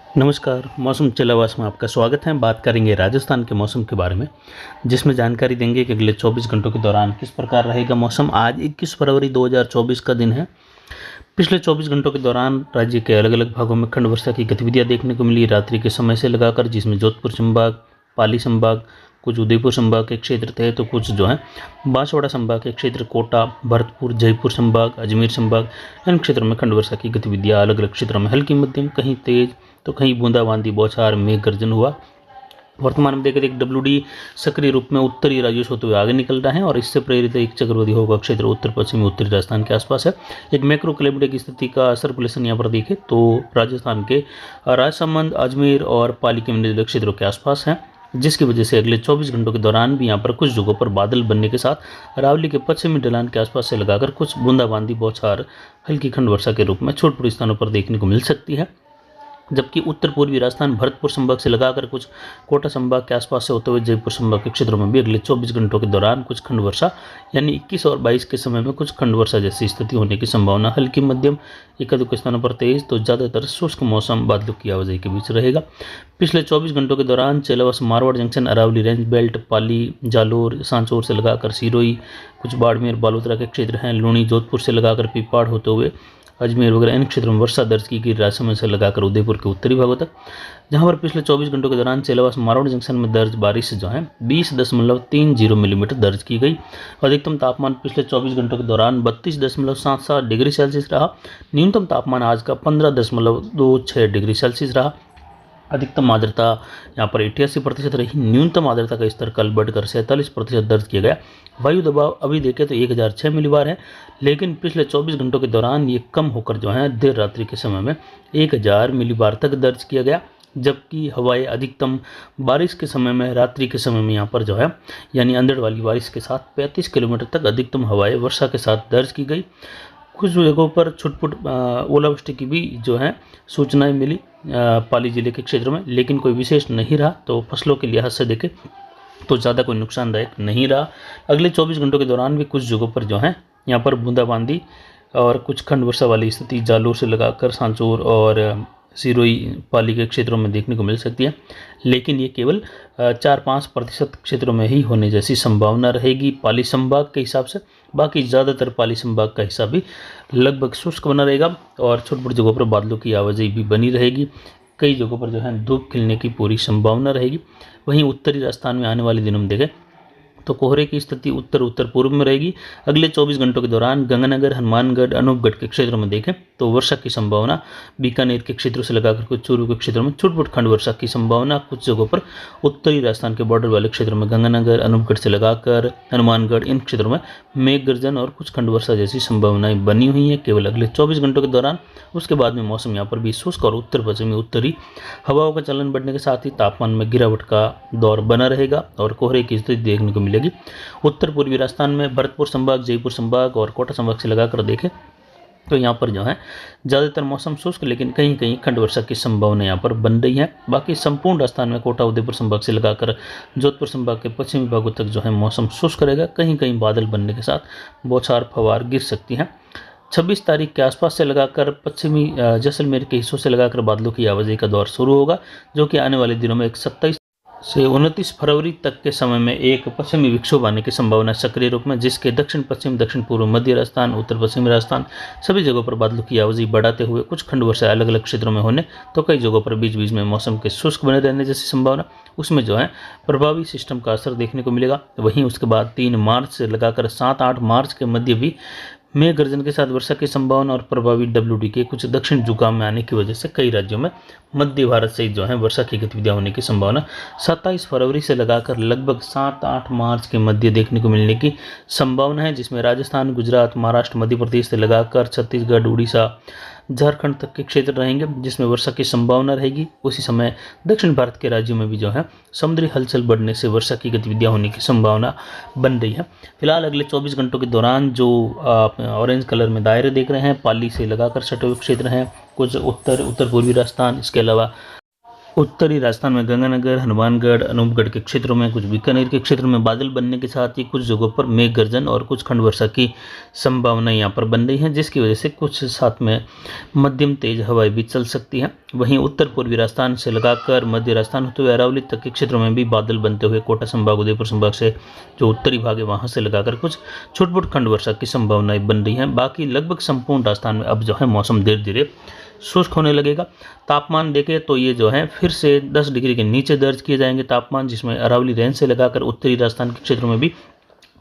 नमस्कार, मौसम चलावास में आपका स्वागत है। बात करेंगे राजस्थान के मौसम के बारे में, जिसमें जानकारी देंगे कि अगले 24 घंटों के दौरान किस प्रकार रहेगा मौसम। आज 21 फरवरी 2024 का दिन है। पिछले 24 घंटों के दौरान राज्य के अलग-अलग भागों में खंड वर्षा की गतिविधियां देखने को मिली रात्रि के समय से लगाकर, जिसमें जोधपुर संभाग, पाली संभाग, कुछ उदयपुर संभाग के क्षेत्र थे, तो कुछ जो है बांसवाड़ा संभाग के क्षेत्र, कोटा, भरतपुर, जयपुर संभाग, अजमेर संभाग, इन क्षेत्रों में खंड वर्षा की गतिविधियां अलग अलग क्षेत्रों में हल्की मध्यम, कहीं तेज तो कहीं बूंदाबांदी, बौछार, मेघ गर्जन हुआ। वर्तमान में देखते एक डब्ल्यू सक्रिय रूप में उत्तरी राज्यों से होते हुए आगे निकल रहा है और इससे प्रेरित एक चक्रवाती हवा का क्षेत्र उत्तर पश्चिमी उत्तरी राजस्थान के आसपास है। एक मैक्रो क्लाइमेट की स्थिति का सर्कुलेशन यहाँ पर देखें तो राजस्थान के राजसमंद, अजमेर और पाली के मंडलीय क्षेत्रों के आसपास है, जिसकी वजह से अगले 24 घंटों के दौरान भी यहाँ पर कुछ जगहों पर बादल बनने के साथ अरावली के पश्चिमी ढलान के आसपास से लगाकर कुछ बूंदाबांदी, बौछार, हल्की खंड वर्षा के रूप में छोटे स्थानों पर देखने को मिल सकती है। जबकि उत्तर पूर्वी राजस्थान, भरतपुर संभाग से लगाकर कुछ कोटा संभाग के आसपास से होते हुए जयपुर संभाग के क्षेत्रों में भी अगले 24 घंटों के दौरान कुछ खंड वर्षा यानी 21 और 22 के समय में कुछ खंड वर्षा जैसी स्थिति होने की संभावना हल्की मध्यम, एक-दो स्थानों पर तेज तो ज़्यादातर शुष्क मौसम बादलों की आवाजाही के बीच रहेगा। पिछले 24 घंटों के दौरान Chelawas, Marwar junction, Aravalli range belt, Pali, Jalore, Sanchore से लगाकर सिरोही, कुछ बाड़मेर, बालोतरा के क्षेत्र हैं, लूणी, जोधपुर से लगाकर पीपाड़ होते हुए अजमेर वगैरह इन क्षेत्रों में वर्षा दर्ज की गई। राजसमंद से लगाकर उदयपुर के उत्तरी भागों तक, जहां पर पिछले 24 घंटों के दौरान चेलावास, मारवाड़ जंक्शन में दर्ज बारिश जो है 20.30 मिलीमीटर दर्ज की गई। अधिकतम तापमान पिछले 24 घंटों के दौरान 32.77 डिग्री सेल्सियस रहा। न्यूनतम तापमान आज का 15.26 डिग्री सेल्सियस रहा। अधिकतम आर्द्रता यहाँ पर 88% रही। न्यूनतम आर्द्रता का स्तर कल बढ़कर 47% दर्ज किया गया। वायु दबाव अभी देखें तो 1006 मिलीबार है, लेकिन पिछले 24 घंटों के दौरान ये कम होकर जो है देर रात्रि के समय में 1000 मिलीबार तक दर्ज किया गया। जबकि हवाएं अधिकतम बारिश के समय में, रात्रि के समय में यहाँ पर जो है यानी अंधड़ वाली बारिश के साथ 35 किलोमीटर तक अधिकतम हवाएं वर्षा के साथ दर्ज की गई। कुछ जगहों पर छुटपुट ओलावृष्टि की भी जो है सूचनाएं मिली पाली जिले के क्षेत्र में, लेकिन कोई विशेष नहीं रहा। तो फसलों के लिहाज से देखें तो ज़्यादा कोई नुकसानदायक नहीं रहा। अगले 24 घंटों के दौरान भी कुछ जगहों पर जो है यहाँ पर बूंदाबांदी और कुछ खंड वर्षा वाली स्थिति जालोर से लगाकर सांचौर और सिरोही, पाली के क्षेत्रों में देखने को मिल सकती है, लेकिन ये केवल 4-5% क्षेत्रों में ही होने जैसी संभावना रहेगी पाली संभाग के हिसाब से। बाकी ज़्यादातर पाली संभाग का हिस्सा भी लगभग शुष्क बना रहेगा और छोटी छोटी जगहों पर बादलों की आवाजाही भी बनी रहेगी। कई जगहों पर जो है धूप खिलने की पूरी संभावना रहेगी। वहीं उत्तरी राजस्थान में आने वाले दिनों में देखें तो कोहरे की स्थिति उत्तर उत्तर पूर्व में रहेगी। अगले 24 घंटों के दौरान गंगानगर, हनुमानगढ़, अनूपगढ़ के क्षेत्रों में देखें तो वर्षा की संभावना बीकानेर के क्षेत्रों से लगाकर कुछ चूरू के क्षेत्रों में छुटपुट खंड वर्षा की संभावना। कुछ जगहों पर उत्तरी राजस्थान के बॉर्डर वाले क्षेत्रों में गंगानगर, अनूपगढ़ से लगाकर हनुमानगढ़, इन क्षेत्रों में मेघ गर्जन और कुछ खंड वर्षा जैसी संभावनाएं बनी हुई हैं केवल अगले 24 घंटों के दौरान। उसके बाद में मौसम यहाँ पर भी शुष्क और उत्तर पश्चिमी उत्तरी हवाओं का चलन बढ़ने के साथ ही तापमान में गिरावट का दौर बना रहेगा और कोहरे की स्थिति देखने को मिलेगी। उत्तर पूर्वी राजस्थान में भरतपुर संभाग, जयपुर संभाग और कोटा संभाग से लगाकर देखें तो यहाँ पर जो है ज़्यादातर मौसम शुष्क, लेकिन कहीं कहीं खंड वर्षा की संभावना यहाँ पर बन रही है। बाकी संपूर्ण राजस्थान में कोटा, उदयपुर संभाग से लगाकर जोधपुर संभाग के पश्चिमी भागों तक जो है मौसम शुष्क रहेगा। कहीं कहीं बादल बनने के साथ बौछार, फवार गिर सकती हैं। 26 तारीख के आसपास से लगाकर पश्चिमी जैसलमेर के हिस्सों से लगाकर बादलों की आवाजाही का दौर शुरू होगा, जो कि आने वाले दिनों में 27 से 29 फरवरी तक के समय में एक पश्चिमी विक्षोभ आने की संभावना सक्रिय रूप में, जिसके दक्षिण पश्चिम, दक्षिण पूर्व, मध्य राजस्थान, उत्तर पश्चिमी राजस्थान सभी जगहों पर बादलों की आवाजाही बढ़ाते हुए कुछ खंड वर्षा अलग अलग क्षेत्रों में होने, तो कई जगहों पर बीच बीच में मौसम के शुष्क बने रहने जैसी संभावना, उसमें जो है प्रभावी सिस्टम का असर देखने को मिलेगा। वहीं उसके बाद 3 मार्च से लगाकर 7-8 मार्च के मध्य भी मेघ गर्जन के साथ वर्षा की संभावना और प्रभावी डब्ल्यूडी के कुछ दक्षिण झुकाव में आने की वजह से कई राज्यों में मध्य भारत से जो है वर्षा की गतिविधियां होने की संभावना 27 फरवरी से लगाकर लगभग 7-8 मार्च के मध्य देखने को मिलने की संभावना है, जिसमें राजस्थान, गुजरात, महाराष्ट्र, मध्य प्रदेश से लगाकर छत्तीसगढ़, उड़ीसा, झारखंड तक के क्षेत्र रहेंगे जिसमें वर्षा की संभावना रहेगी। उसी समय दक्षिण भारत के राज्यों में भी जो है समुद्री हलचल बढ़ने से वर्षा की गतिविधियां होने की संभावना बन रही है। फिलहाल अगले 24 घंटों के दौरान जो आप ऑरेंज कलर में दायरे देख रहे हैं, पाली से लगाकर सटे हुए क्षेत्र हैं, कुछ उत्तर पूर्वी राजस्थान, इसके अलावा उत्तरी राजस्थान में गंगानगर, हनुमानगढ़, अनूपगढ़ के क्षेत्रों में, कुछ बीकानेर के क्षेत्र में बादल बनने के साथ ही कुछ जगहों पर मेघ गर्जन और कुछ खंड वर्षा की संभावना यहाँ पर बन रही है, जिसकी वजह से कुछ साथ में मध्यम तेज हवाएं भी चल सकती हैं। वहीं उत्तर पूर्वी राजस्थान से लगाकर मध्य राजस्थान होते हुए अरावली तक के क्षेत्रों में भी बादल बनते हुए कोटा संभाग, उदयपुर संभाग से जो उत्तरी भाग है वहाँ से लगाकर कुछ छुटपुट खंड वर्षा की संभावनाएं बन रही हैं। बाकी लगभग संपूर्ण राजस्थान में अब जो है मौसम धीरे धीरे शुष्क होने लगेगा। तापमान देखें तो ये जो है फिर से 10 डिग्री के नीचे दर्ज किए जाएंगे तापमान, जिसमें अरावली रेंज से लगाकर उत्तरी राजस्थान के क्षेत्रों में भी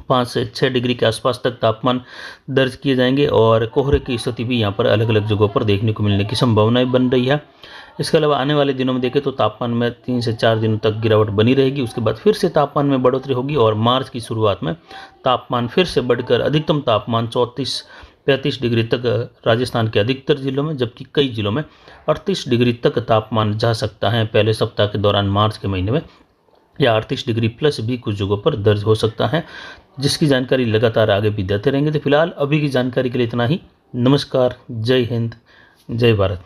5 से 6 डिग्री के आसपास तक तापमान दर्ज किए जाएंगे और कोहरे की स्थिति भी यहाँ पर अलग अलग जगहों पर देखने को मिलने की संभावनाएं बन रही है। इसके अलावा आने वाले दिनों में देखें तो तापमान में 3 से 4 दिनों तक गिरावट बनी रहेगी। उसके बाद फिर से तापमान में बढ़ोतरी होगी और मार्च की शुरुआत में तापमान फिर से बढ़कर अधिकतम तापमान 34-35 डिग्री तक राजस्थान के अधिकतर जिलों में, जबकि कई जिलों में 38 डिग्री तक तापमान जा सकता है पहले सप्ताह के दौरान मार्च के महीने में, या 38 डिग्री प्लस भी कुछ जगहों पर दर्ज हो सकता है, जिसकी जानकारी लगातार आगे भी देते रहेंगे। तो फिलहाल अभी की जानकारी के लिए इतना ही। नमस्कार, जय हिंद, जय भारत।